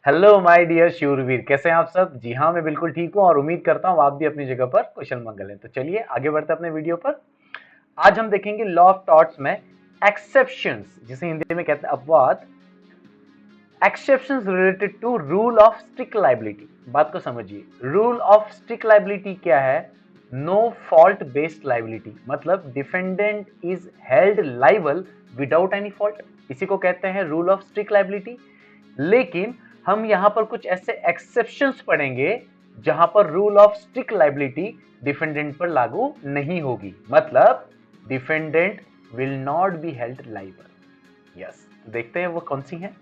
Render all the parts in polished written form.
Hello my dear शूरवीर, कैसे हैं आप सब। जी हाँ, मैं बिल्कुल ठीक हूँ और उम्मीद करता हूँ आप भी अपनी जगह पर कुशल मंगल हैं। तो चलिए आगे बढ़ते हैं अपने वीडियो पर। आज हम देखेंगे लॉ ऑफ टॉर्ट्स में एक्सेप्शंस, जिसे हिंदी में कहते हैं अपवाद। Exceptions related to rule of strict liability. बात को समझिए, रूल ऑफ स्ट्रिक्ट लाइबिलिटी क्या है? नो फॉल्ट बेस्ड लाइबिलिटी, मतलब defendant is held liable without any fault, इसी को कहते हैं रूल ऑफ स्ट्रिक्ट लाइबिलिटी। लेकिन हम यहां पर कुछ ऐसे एक्सेप्शंस पढ़ेंगे जहां पर rule of strict liability defendant पर लागू नहीं होगी, मतलब defendant will not be held liable. Yes, देखते हैं वो कौन सी है।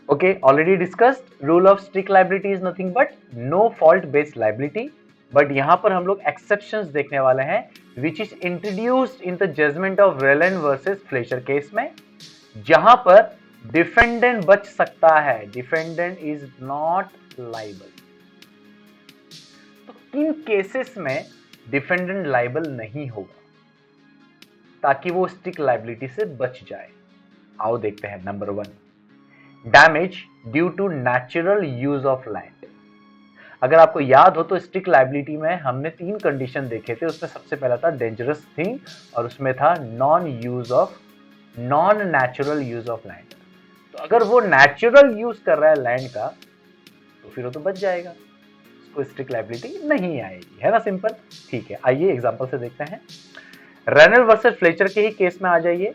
Okay, already discussed rule of strict liability is nothing but no fault based liability. But यहां पर हम लोग एक्सेप्शंस देखने वाले हैं which is introduced in the judgment of Rylands versus Fletcher case में, जहां पर डिफेंडेंट बच सकता है, डिफेंडेंट इज नॉट लाइबल। तो किन केसेस में डिफेंडेंट लाइबल नहीं होगा ताकि वो स्ट्रिक्ट लाइबिलिटी से बच जाए? आओ देखते हैं। Number 1, damage due to natural use of land. अगर आपको याद हो तो स्ट्रिक्ट लाइबिलिटी में हमने 3 कंडीशन देखे थे। उसमें सबसे पहला था डेंजरस थिंग और उसमें था non natural use of land. तो अगर वो नेचुरल यूज कर रहा है लैंड का तो फिर वो तो बच जाएगा, उसको स्ट्रिक्ट लाइबिलिटी नहीं आएगी, है ना। सिंपल। ठीक है, आइए एग्जांपल से देखते हैं। रेनल वर्सेस फ्लेचर के ही केस में आ जाइए।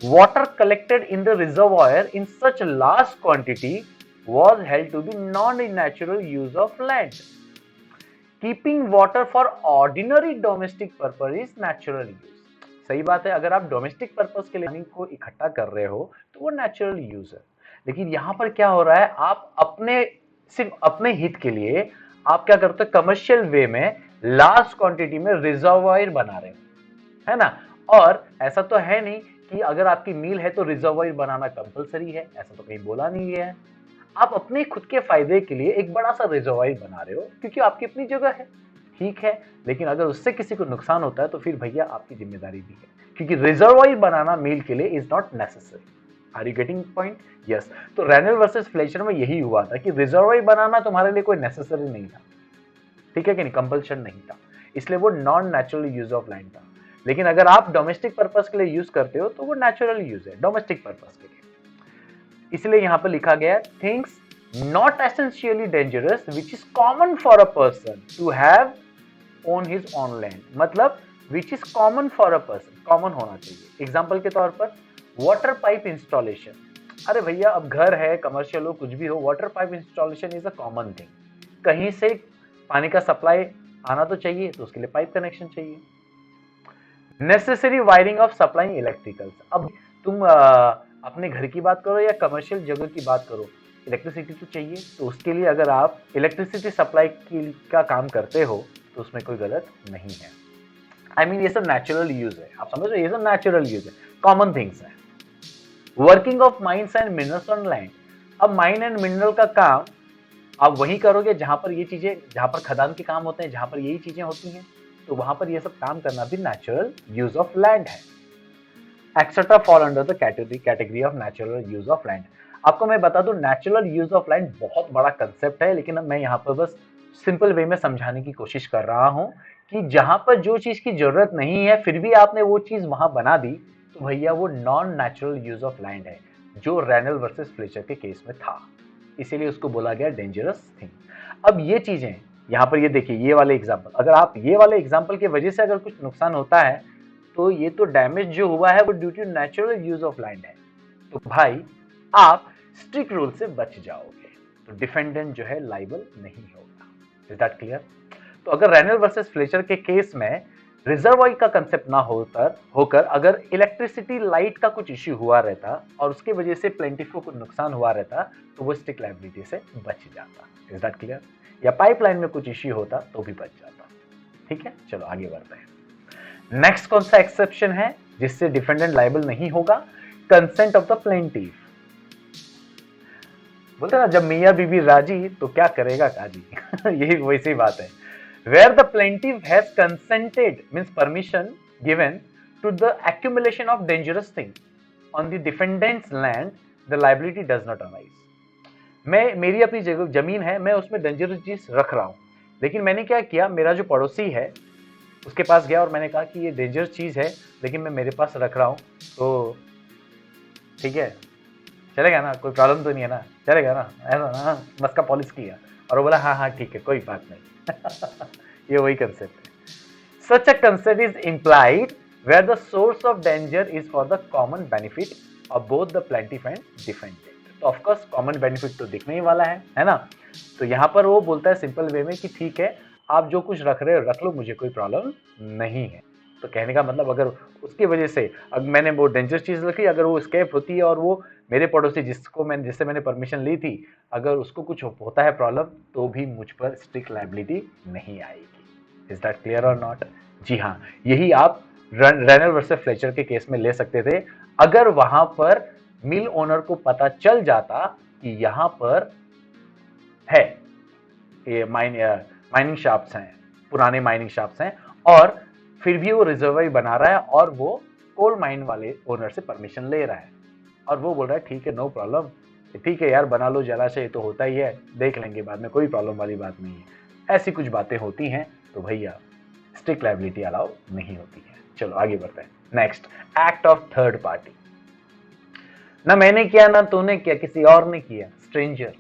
Water collected in the reservoir in such large quantity was held to be non-natural use of land. Keeping water for ordinary domestic purpose is natural use. सही बात है, अगर आप डोमेस्टिक पर्पस के लिए पानी को इकट्ठा कर रहे हो तो वो नेचुरल यूज है। लेकिन यहां पर क्या हो रहा है, आप सिर्फ अपने हित के लिए आप क्या करते हो, कमर्शियल वे में लार्ज क्वांटिटी में रिजर्वायर बना रहे हो, है ना। और ऐसा तो है नहीं कि अगर आपकी मील है तो रिजर्वायर बनाना कंपलसरी है, ऐसा तो कहीं बोला नहीं गया है। आप अपने खुद के फायदे के लिए एक बड़ा सा रिजर्वायर बना रहे हो क्योंकि आपकी अपनी जगह है, ठीक है। लेकिन अगर उससे किसी को नुकसान होता है तो फिर भैया आपकी जिम्मेदारी भी है, क्योंकि रिजर्वायर बनाना मील के लिए is not necessary. Are you getting point? Yes. तो रेनल वर्सेस फ्लेचर में यही हुआ था कि रिजर्वायर बनाना तुम्हारे लिए कोई नेसेसरी नहीं था, ठीक है कि नहीं, कंपल्शन नहीं था, इसलिए वो non natural use of land था। लेकिन अगर आप डोमेस्टिक पर्पस के लिए यूज करते हो तो वो नेचुरल यूज है डोमेस्टिक पर्पस के लिए। इसलिए यहां पर लिखा गया things not essentially dangerous which is common for a person to have own his own land, मतलब which is common for a person, common होना चाहिए। एग्जाम्पल के तौर पर वाटर पाइप इंस्टॉलेशन। अरे भैया, अब घर है, कमर्शियल हो, कुछ भी हो, water pipe installation is a common thing. कहीं से पानी का सप्लाई आना तो चाहिए, तो उसके लिए पाइप कनेक्शन चाहिए। Necessary wiring of supplying electricals. अब तुम अपने घर की बात करो या कमर्शियल जगह की बात करो, इलेक्ट्रिसिटी तो चाहिए, तो उसके लिए अगर आप इलेक्ट्रिसिटी सप्लाई का काम करते हो तो उसमें कोई गलत नहीं है। आई मीन ये सब नेचुरल यूज है, आप समझ रहे, ये सब नेचुरल यूज है, कॉमन थिंग्स है। Working of mines and minerals on land. अब माइन एंड मिनरल का काम आप वही करोगे जहां पर ये चीजें, जहां पर खदान के काम होते हैं, जहां पर यही चीजें होती हैं, तो वहां पर ये सब काम करना भी नेचुरल यूज ऑफ लैंड है। Etcetera fall under the category of natural use of land. आपको मैं बता दूं, नेचुरल यूज ऑफ लैंड बहुत बड़ा कंसेप्ट है, लेकिन मैं यहाँ पर बस सिंपल वे में समझाने की कोशिश कर रहा हूं कि जहां पर जो चीज की जरूरत नहीं है फिर भी आपने वो चीज वहां बना दी, तो भैया वो non natural use of land है, जो रेनल वर्सेस फ्लेचर के केस में था। इसीलिए उसको बोला गया डेंजरस थिंग। अब ये चीजें यहाँ पर, ये देखिए ये वाले एग्जाम्पल, अगर आप ये वाले एग्जाम्पल की वजह से अगर कुछ नुकसान होता है तो ये तो डैमेज जो हुआ है वो due to natural use of land है, तो भाई आप स्ट्रिक्ट रूल से बच जाओगे, तो डिफेंडेंट जो है लाइबल नहीं होगा। Is that clear? तो अगर रेनल वर्सेस फ्लेचर के केस में रिजर्वायर का कंसेप्ट ना होकर अगर इलेक्ट्रिसिटी लाइट का कुछ इश्यू हुआ रहता और उसके वजह से प्लेंटिफ को कुछ नुकसान हुआ रहता तो वो स्ट्रिक्ट लाइबिलिटी से बच जाता। Is that clear? या पाइपलाइन में कुछ इश्यू होता तो भी बच जाता। ठीक है, चलो आगे बढ़ते हैं। नेक्स्ट कौन सा एक्सेप्शन है जिससे डिफेंडेंट लाइबल नहीं होगा? Consent of the plaintiff. बोलते ना, जब मियां बीबी राजी तो क्या करेगा काजी। यही वैसी बात है। Where the plaintiff has consented means permission given to the accumulation of dangerous thing on the defendant's land, the liability does not arise. मेरी अपनी जगह जमीन है, मैं उसमें डेंजरस चीज रख रहा हूँ, लेकिन मैंने क्या किया, मेरा जो पड़ोसी है उसके पास गया और मैंने कहा कि ये डेंजरस चीज है लेकिन मैं मेरे पास रख रहा हूँ, तो ठीक है, चलेगा ना, कोई प्रॉब्लम तो नहीं है ना, चलेगा ना, ऐसा ना मस्का पॉलिश किया और वो बोला हाँ हाँ ठीक है कोई बात नहीं। ये वही कंसेप्ट है। Such a concept is implied where the source of danger is for the common benefit of both the plaintiff and defendant. तो ऑफ कोर्स कॉमन बेनिफिट तो दिखने ही वाला है ना। तो यहाँ पर वो बोलता है सिंपल वे में कि ठीक है आप जो कुछ रख रहे हो रख लो, मुझे कोई प्रॉब्लम नहीं है। तो कहने का मतलब अगर उसकी वजह से अगर मैंने वो डेंजरस चीज रखी, अगर वो स्केप होती है और वो मेरे पड़ोसी जिससे मैंने परमिशन ली थी, अगर उसको कुछ होता है प्रॉब्लम, तो भी मुझ पर स्ट्रिक्ट लायबिलिटी नहीं आएगी। इज दैट क्लियर और नॉट? जी हाँ, यही आप रेनल वर्सेस फ्लेचर के केस में ले सकते थे, अगर वहां पर मिल ओनर को पता चल जाता कि यहां पर है ये माइनिंग शाफ्ट्स हैं, पुराने माइनिंग शाफ्ट्स हैं, और फिर भी वो रिजर्वायर बना रहा है और वो कोल माइन वाले ओनर से परमिशन ले रहा है और वो बोल रहा है ठीक है नो प्रॉब्लम, ठीक है यार बना लो जलाशय, तो होता ही है, देख लेंगे बाद में, कोई प्रॉब्लम वाली बात नहीं है। ऐसी कुछ बातें होती हैं तो भैया स्ट्रिक्ट लायबिलिटी अलाउ नहीं होती है। चलो आगे बढ़ते हैं। Next, act of third party. ना मैंने किया ना तूने किया, किसी और ने किया, स्ट्रेंजर,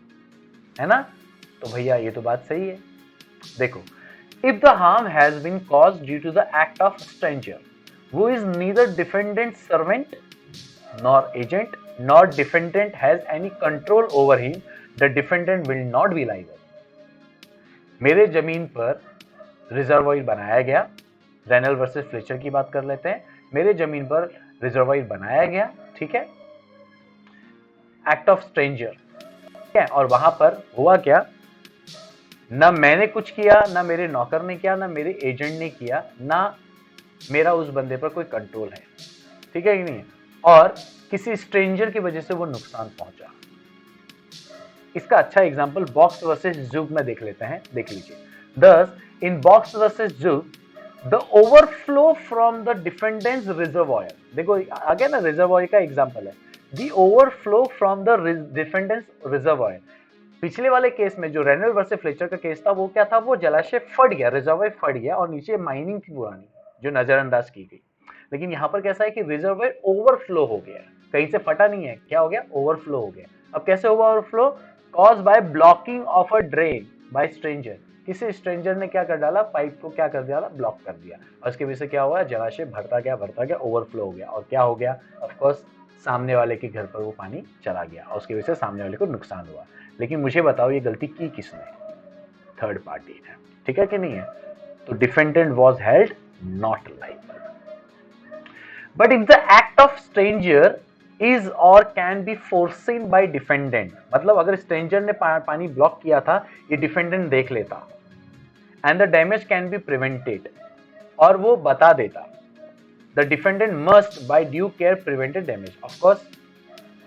है ना। तो भैया ये तो बात सही है। देखो, if the harm has been caused due to the act of stranger who is neither defendant servant nor agent nor defendant has any control over him, the defendant will not be liable. मेरे जमीन पर reservoir बनाया गया, renal versus Fletcher की बात कर लेते हैं। मेरे जमीन पर रिजर्वायर बनाया गया, ठीक है, एक्ट ऑफ स्ट्रेंजर, ठीक है, और वहां पर हुआ क्या, ना मैंने कुछ किया, ना मेरे नौकर ने किया, ना मेरे एजेंट ने किया, ना मेरा उस बंदे पर कोई कंट्रोल है, ठीक है कि नहीं, और किसी स्ट्रेंजर की वजह से वो नुकसान पहुंचा। इसका अच्छा एग्जांपल बॉक्स वर्सेस जूग में देख लेते हैं, देख लीजिए। Thus, in Box versus Zug, the overflow from the defendant's reservoir, देखो आ गया ना रिजर्वायर का एग्जांपल है, the overflow from the defendant's reservoir। पिछले वाले केस में जो रेनल वर्सेस फ्लेचर का केस था वो क्या था, वो जलाशय फट गया, रिजर्वायर फट गया और नीचे माइनिंग थी पुरानी जो नजरअंदाज की गई। लेकिन यहाँ पर कैसा है कि रिजर्वायर ओवरफ्लो हो गया, कहीं से फटा नहीं है, क्या हो गया, ओवरफ्लो हो गया। अब कैसे हुआ overflow, caused by blocking of a drain by stranger. किसी स्ट्रेंजर ने क्या कर डाला, पाइप को क्या कर दिया, ब्लॉक कर दिया, और इसके वजह से क्या हुआ, जलाशय भरता गया ओवरफ्लो हो गया, और क्या हो गया, ऑफ कोर्स सामने वाले के घर पर वो पानी चला गया और उसकी वजह से सामने वाले को नुकसान हुआ। लेकिन मुझे बताओ ये गलती की किसने, थर्ड पार्टी ने, ठीक है कि नहीं है। तो defendant was held not liable. But if the act of stranger is और कैन बी फोर्सिन बाय डिफेंडेंट, मतलब अगर स्ट्रेंजर ने पानी ब्लॉक किया था, ये डिफेंडेंट देख लेता, and the damage can be prevented, और वो बता देता, the defendant must buy due care prevented damage. Of course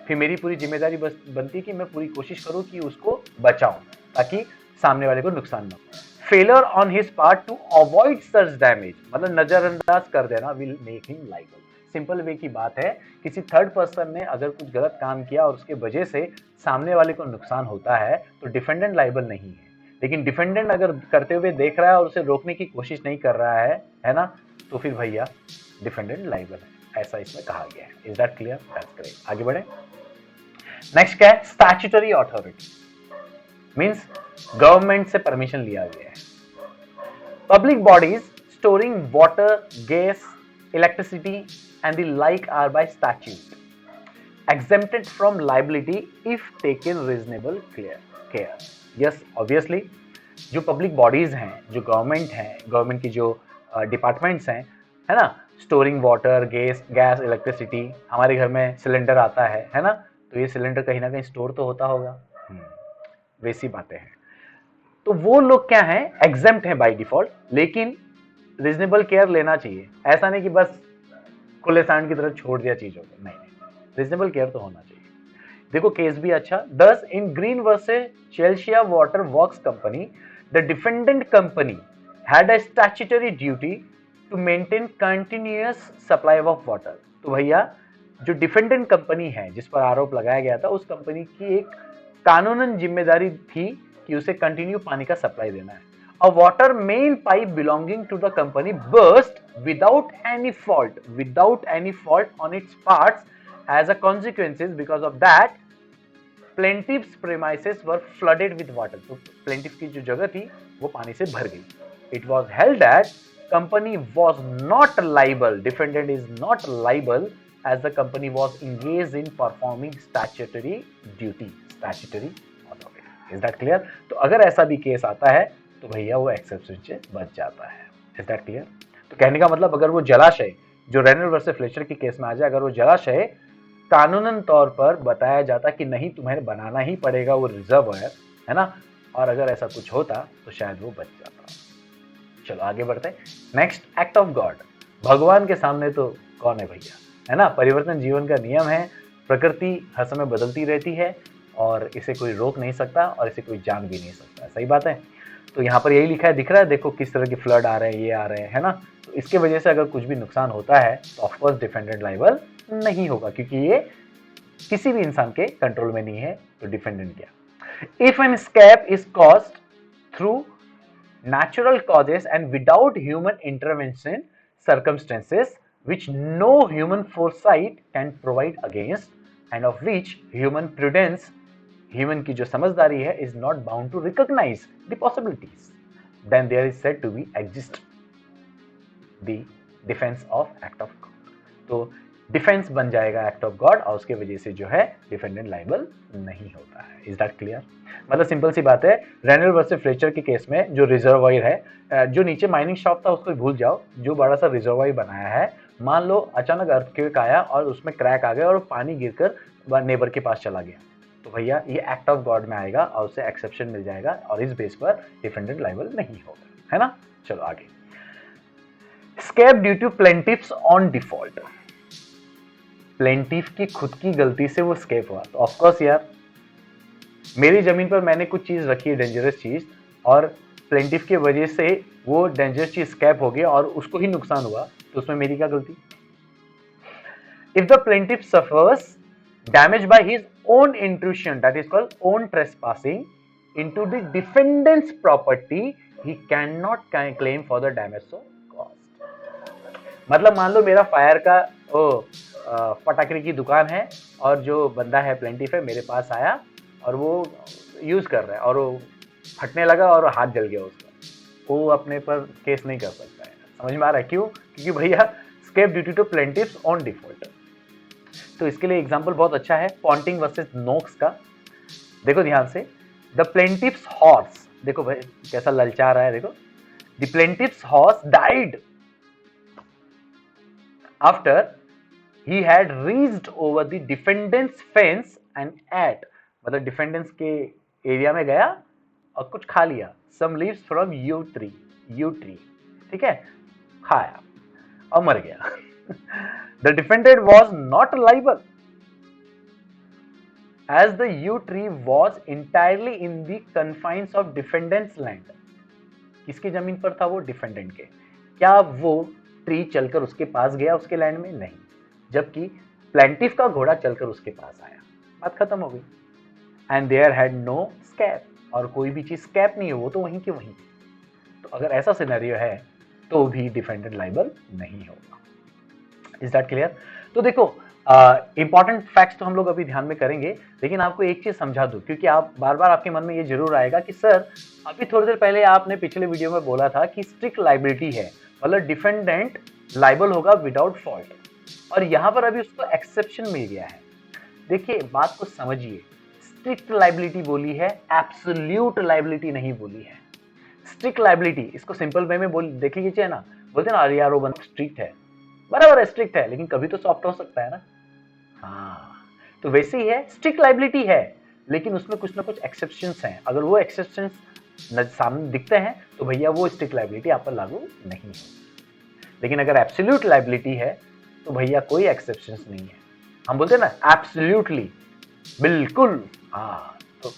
फिर मेरी पूरी जिम्मेदारी बनती कि मैं पूरी कोशिश करूं कि उसको बचाऊं ताकि सामने वाले को नुकसान ना हो। Failure on his part two avoid such damage, मतलब नजरअंदाज कर देना, will make him liable. Simple way की बात है, किसी थर्ड पर्सन ने अगर कुछ गलत काम किया और उसके वजह से सामने वाले को नुकसान होता है तो डिफेंडेंट लायबल नहीं है। लेकिन डिफेंडेंट अगर करते हुए देख रहा है और उसे रोकने की कोशिश नहीं कर रहा है ना, तो फिर भैया डिफेंडेंट लायबल है, ऐसा इसमें कहा गया है। Is that clear? That's great. आगे बढ़े। नेक्स्ट क्या है, स्टैट्यूटरी अथॉरिटी, मींस गवर्नमेंट से परमिशन लिया गया है। Public bodies storing water, gas, electricity and the like are by statute exempted from liability if taken reasonable care। yes obviously जो public bodies हैं, जो गवर्नमेंट हैं, गवर्नमेंट की जो डिपार्टमेंट्स हैं, है ना, स्टोरिंग वाटर, गैस, इलेक्ट्रिसिटी, हमारे घर में सिलेंडर आता है ना, तो ये सिलेंडर कहीं ना कहीं स्टोर तो होता होगा, वैसी बातें हैं। तो वो लोग क्या है, एग्जेम्प्ट है बाय डिफॉल्ट, लेकिन रीजनेबल केयर लेना चाहिए। ऐसा नहीं कि बस खुले सांड की तरह छोड़ दिया चीजों को, नहीं, रीजनेबल केयर तो होना चाहिए। देखो केस भी अच्छा, दस in Green versus Chelsea Water Works Company, the defendant company had a statutory duty to maintain continuous supply of water. तो भैया जो डिफेंडेंट कंपनी है जिस पर आरोप लगाया गया था, उस कंपनी की एक कानूनन जिम्मेदारी थी कि उसे कंटिन्यू पानी का सप्लाई देना है. A water main pipe belonging to the company burst without any fault on its parts. As a consequences, because of that, plaintiff's premises were flooded with water. तो plaintiff की जो जगह थी वो पानी से भर गई. It was held that company was not liable. Defendant is not liable as the company was engaged in performing statutory duty. Statutory authority. Is that clear? तो अगर ऐसा भी केस आता है तो भैया वो एक्सेप्शन से बच जाता है. Is that clear? तो कहने का मतलब अगर वो जलाशय जो रेनॉल्ड्स वर्सेस फ्लेचर के केस में आ जाए, अगर वो जलाशय कानूनन तौर पर बताया जाता कि नहीं तुम्हें बनाना ही पड़ेगा वो रिजर्वायर, है ना, और अगर ऐसा कुछ होता तो शायद वो बच जाता. चलो आगे बढ़ते हैं. Next, act of God. भगवान के सामने तो कौन है भैया, है ना. परिवर्तन जीवन का नियम है. प्रकृति हर समय बदलती रहती है और इसे कोई रोक नहीं सकता और इसे कोई जान भी नहीं सकता. सही बात है. तो यहाँ पर यही लिखा है, दिख रहा है देखो किस तरह के फ्लड आ रहे हैं, ये आ रहे हैं, है ना. तो इसके वजह से अगर कुछ भी नुकसान होता है तो ऑफकोर्स डिफेंडेंट लायबल नहीं होगा क्योंकि ये किसी भी इंसान के कंट्रोल में नहीं है. तो डिफेंडेंट क्या. If an escape is caused through natural causes and without human intervention, circumstances which no human foresight can provide against and of which human prudence, human की जो समझदारी है, is not bound to recognize the possibilities, then there is said to be exist the defense of act of God. तो defence बन जाएगा act of God और उसके वजह से जो है डिफेंडेंट लायबल नहीं होता है. Is that clear? मतलब सिंपल सी बात है. रेनॉल्ड्स वर्सेस फ्लेचर के केस में जो रिजर्वायर है, जो नीचे माइनिंग शॉप था उसको भूल जाओ, जो बड़ा सा रिजर्वायर बनाया है, मान लो अचानक अर्थक्वेक आया और उसमें क्रैक आ गया और पानी गिरकर नेबर के पास चला गया, तो भैया ये एक्ट ऑफ गॉड में आएगा और उसे एक्सेप्शन मिल जाएगा और इस बेस पर डिफेंडेंट लायबल नहीं होगा, है ना. चलो आगे. Escape due to plaintiff's on default. Plaintiff की खुद की गलती से वो स्केप हुआ. तो ऑफकोर्स यार मेरी जमीन पर मैंने कुछ चीज रखी है, डेंजरस चीज, और प्लेंटिफ की वजह से वो डेंजरस चीज स्केप हो गया और उसको ही नुकसान हुआ, तो उसमें मेरी क्या गलती. If the plaintiff suffers damage bye his own intrusion, that is called own trespassing into the defendants property, he can not claim for the damage so caused. मतलब मान लो मेरा फायर का पटाखे की दुकान है और जो बंदा है प्लेंटिफ है मेरे पास आया और वो यूज कर रहा है और वो फटने लगा और हाथ जल गया उसका, वो अपने पर केस नहीं कर सकता है. समझ में आ रहा है क्यों? क्योंकि भैया escape due to plaintiff's on default. तो इसके लिए एग्जांपल बहुत अच्छा है पॉन्टिंग वर्सेस नोक्स का. देखो ध्यान से. द प्लेंटिफ्स हॉर्स, देखो भाई कैसा ललचा रहा है, देखो. The plaintiff's horse died after he had reached over the defendant's fence and ate, मतलब डिफेंडेंट्स के एरिया में गया और कुछ खा लिया. some leaves from yew tree, ठीक है, खाया और मर गया. the defendant was not liable as the yew tree was entirely in the confines of defendant's land. किसकी जमीन पर था वो? डिफेंडेंट के. क्या वो ट्री चलकर उसके पास गया उसके लैंड में? नहीं. जबकि प्लेंटिफ का घोड़ा चलकर उसके पास आया, बात खत्म हो गई. एंड देयर हैड नो स्कैप, और कोई भी चीज स्कैप नहीं है, वो तो वहीं की वहीं. तो अगर ऐसा सिनेरियो है तो भी डिफेंडेंट लायबल नहीं होगा. Is that clear? तो देखो इंपॉर्टेंट फैक्ट्स तो हम लोग अभी ध्यान में करेंगे, लेकिन आपको एक चीज समझा दूं क्योंकि आप बार बार आपके मन में ये जरूर आएगा कि सर अभी थोड़ी देर पहले आपने पिछले वीडियो में बोला था कि स्ट्रिक्ट लायबिलिटी है, मतलब डिफेंडेंट लायबल होगा विदाउट फॉल्ट, और यहां पर अभी उसको एक्सेप्शन मिल गया है. देखिए बात को समझिए. स्ट्रिक्ट लायबिलिटी बोली है, एब्सोल्यूट लायबिलिटी नहीं बोली है. स्ट्रिक्ट लायबिलिटी, इसको सिंपल वे में बोल देख लीजिए ना, बोलते ना अरे यार वो बंदा स्ट्रिक्ट है, बराबर है स्ट्रिक्ट है, लेकिन कभी तो सॉफ्ट हो सकता है ना. हाँ, तो वैसे ही है, स्ट्रिक्ट लायबिलिटी है लेकिन उसमें कुछ ना कुछ एक्सेप्शंस हैं. अगर वो एक्सेप्शंस सामने दिखते हैं तो भैया वो स्ट्रिक्ट लायबिलिटी आप पर लागू नहीं है. लेकिन अगर एब्सोल्यूट लायबिलिटी है तो भैया कोई एक्सेप्शंस नहीं है. हम बोलते हैं ना एब्सोल्युटली, बिल्कुल. हाँ, तो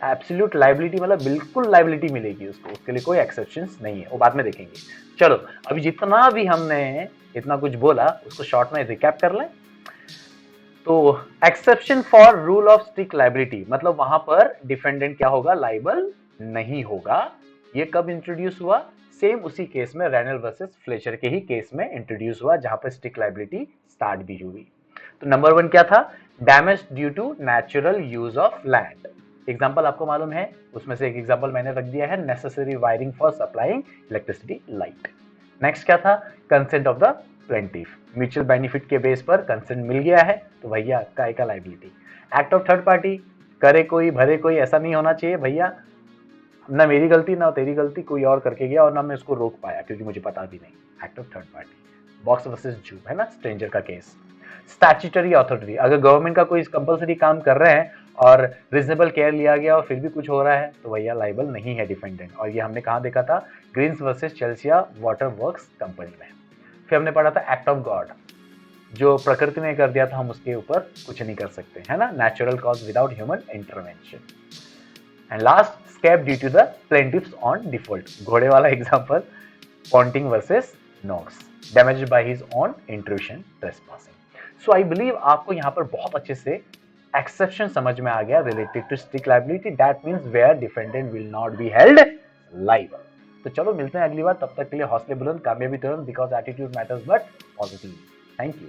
एब्सोल्यूट लायबिलिटी मतलब बिल्कुल लायबिलिटी मिलेगी उसको, उसके लिए कोई एक्सेप्शंस नहीं है, वो बाद में देखेंगे. चलो अभी जितना भी हमने इतना कुछ बोला उसको शॉर्ट में रिकैप कर लें. तो exception for rule of strict liability मतलब वहां पर डिफेंडेंट क्या होगा, लाइबल नहीं होगा। ये कब इंट्रोड्यूस हुआ, सेम उसी केस में रैनल वर्सेस फ्लेचर के ही केस में इंट्रोड्यूस हुआ जहां पर स्ट्रिक्ट लाइबिलिटी स्टार्ट भी हुई। तो नंबर 1 क्या था, damage due to natural use of land. Example आपको मालूम है, उसमें से एक एग्जांपल मैंने रख दिया है, necessary wiring for supplying electricity light. Next क्या था, consent of the plaintiff, mutual benefit के बेस पर कंसेंट मिल गया है तो भैया काय का liability. Act of third party, करे कोई भरे कोई, ऐसा नहीं होना चाहिए भैया, ना मेरी गलती ना तेरी गलती, कोई और करके गया और ना मैं उसको रोक पाया क्योंकि मुझे पता भी नहीं। Act of third party. Box versus जू है ना, स्ट्रेंजर का केस। स्टैट्यूटरी अथॉरिटी, अगर गवर्नमेंट का कोई कंपलसरी काम कर रहे हैं और रीजनेबल केयर लिया गया और फिर भी कुछ हो रहा है तो भैया लाइबल नहीं है डिफेंडेंट। और ये हमने कहाँ देखा था, Greens versus Chelsea Water Works Company में। फिर हमने पढ़ा था एक्ट ऑफ गॉड, जो प्रकृति ने कर दिया था हम उसके ऊपर कुछ नहीं कर सकते, है ना, natural cause without human intervention. And last, escape due to the plaintiff's on default, घोड़े वाला example, Ponting versus Knox, damaged by his own intrusion trespassing. So I believe आपको यहाँ पर बहुत अच्छे से एक्सेप्शन समझ में आ गया related to strict liability, that means where defendant will not be held liable. तो चलो मिलते हैं अगली बार, तब तक के लिए हौसले बुलंद, कामयाबी तुरंत, because attitude matters but positive. Thank you.